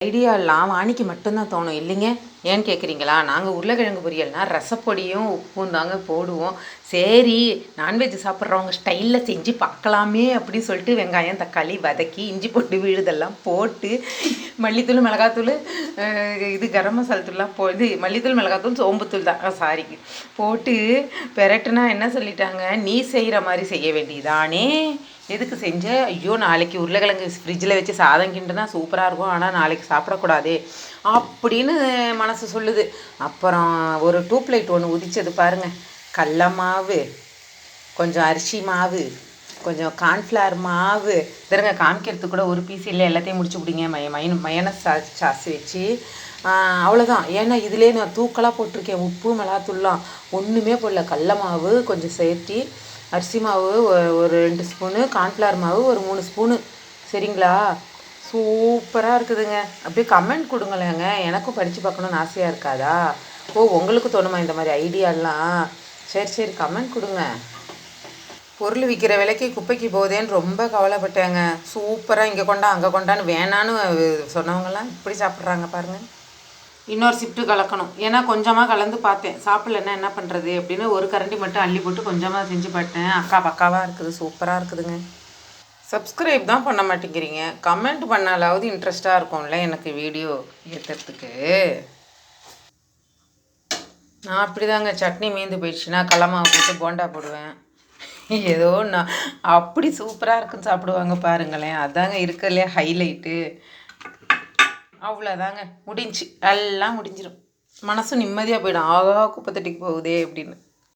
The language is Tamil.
ஐடியாலாம் வாணிக்கு மட்டும்தான் தோணும் இல்லைங்க. ஏன்னு கேட்குறீங்களா? நாங்கள் உருளைக்கிழங்கு பொரியல்னா ரசப்பொடியும் உப்பும் தாங்க போடுவோம். சரி, நான்வெஜ் சாப்பிட்றவங்க ஸ்டைலில் செஞ்சு பார்க்கலாமே அப்படின்னு சொல்லிட்டு வெங்காயம் தக்காளி வதக்கி இஞ்சி பூண்டு விழுதெல்லாம் போட்டு மல்லித்தூள் மிளகாத்தூள் இது கரம் மசாலா தூள்லாம் இது மல்லித்தூள் மிளகாத்தூள் சோம்புத்தூள் தான் சாரி போட்டு பெரட்டுனா என்ன சொல்லிட்டாங்க, நீ செய்கிற மாதிரி செய்ய வேண்டியதானே, எதுக்கு செஞ்ச? ஐயோ நாளைக்கு உருளைக்கிழங்கு ஃப்ரிட்ஜில் வச்சு சாதம் கிண்டுனா சூப்பராக இருக்கும், ஆனால் நாளைக்கு சாப்பிடக்கூடாதே அப்படின்னு மனசு சொல்லுது. அப்புறம் ஒரு டூப்லைட் ஒன்று உதிச்சது பாருங்கள். கடல மாவு, கொஞ்சம் அரிசி மாவு, கொஞ்சம் கார்ன்ஃப்ளவர் மாவு, தருங்க காமிக்கிறதுக்கு கூட ஒரு பீஸ் இல்லை, எல்லாத்தையும் முடிச்சு விடுங்க. மயனஸ் சாஸ் வச்சு அவ்வளோதான். ஏன்னா இதிலே நான் தூக்கலாக போட்டிருக்கேன், உப்பு மிளகாத்தூள்லாம் ஒன்றுமே போடல. கடல மாவு கொஞ்சம் சேர்த்தி, அரிசி மாவு ஒரு 2 ஸ்பூனு, கார்ன்ஃப்ளவர் மாவு ஒரு 3 ஸ்பூனு, சரிங்களா? சூப்பராக இருக்குதுங்க. அப்படியே கமெண்ட் கொடுங்களேங்க, எனக்கும் படித்து பார்க்கணுன்னு ஆசையாக இருக்காதா? உங்களுக்கு தோணுமா இந்த மாதிரி ஐடியாலாம்? சரி கமெண்ட் கொடுங்க. பொருள் விற்கிற விலைக்கு குப்பைக்கு போதேன்னு ரொம்ப கவலைப்பட்டேங்க. சூப்பராக இங்கே கொண்டா அங்கே கொண்டான்னு வேணான்னு சொன்னவங்கலாம் இப்படி சாப்பிட்றாங்க பாருங்கள். இன்னொரு ஷிஃப்ட்டு கலக்கணும், ஏன்னா கொஞ்சமாக கலந்து பார்த்தேன், சாப்பிட்லன்னா என்ன பண்ணுறது அப்படின்னு ஒரு கரண்டி மட்டும் அள்ளி போட்டு கொஞ்சமாக செஞ்சு பார்த்தேன். அக்கா பக்காவாக இருக்குது, சூப்பராக இருக்குதுங்க. சப்ஸ்கிரைப் தான் பண்ண மாட்டேங்கிறீங்க, கமெண்ட் பண்ணாலாவது இன்ட்ரெஸ்ட்டாக இருக்கும்ல எனக்கு வீடியோ ஏற்றுறதுக்கு. நான் அப்படி தாங்க, சட்னி மீந்து போயிடுச்சுன்னா கடலமாவு போட்டு போண்டா போடுவேன். ஏதோ நான் அப்படி சூப்பராக இருக்குன்னு சாப்பிடுவாங்க பாருங்களேன். அதாங்க இருக்கிறதுலே ஹைலைட்டு. அவ்வளோதாங்க, முடிஞ்சு எல்லாம் முடிஞ்சிடும். மனசும் நிம்மதியாக போயிடும், ஆகா குப்பை தட்டிக்கு போகுதே அப்படின்னு.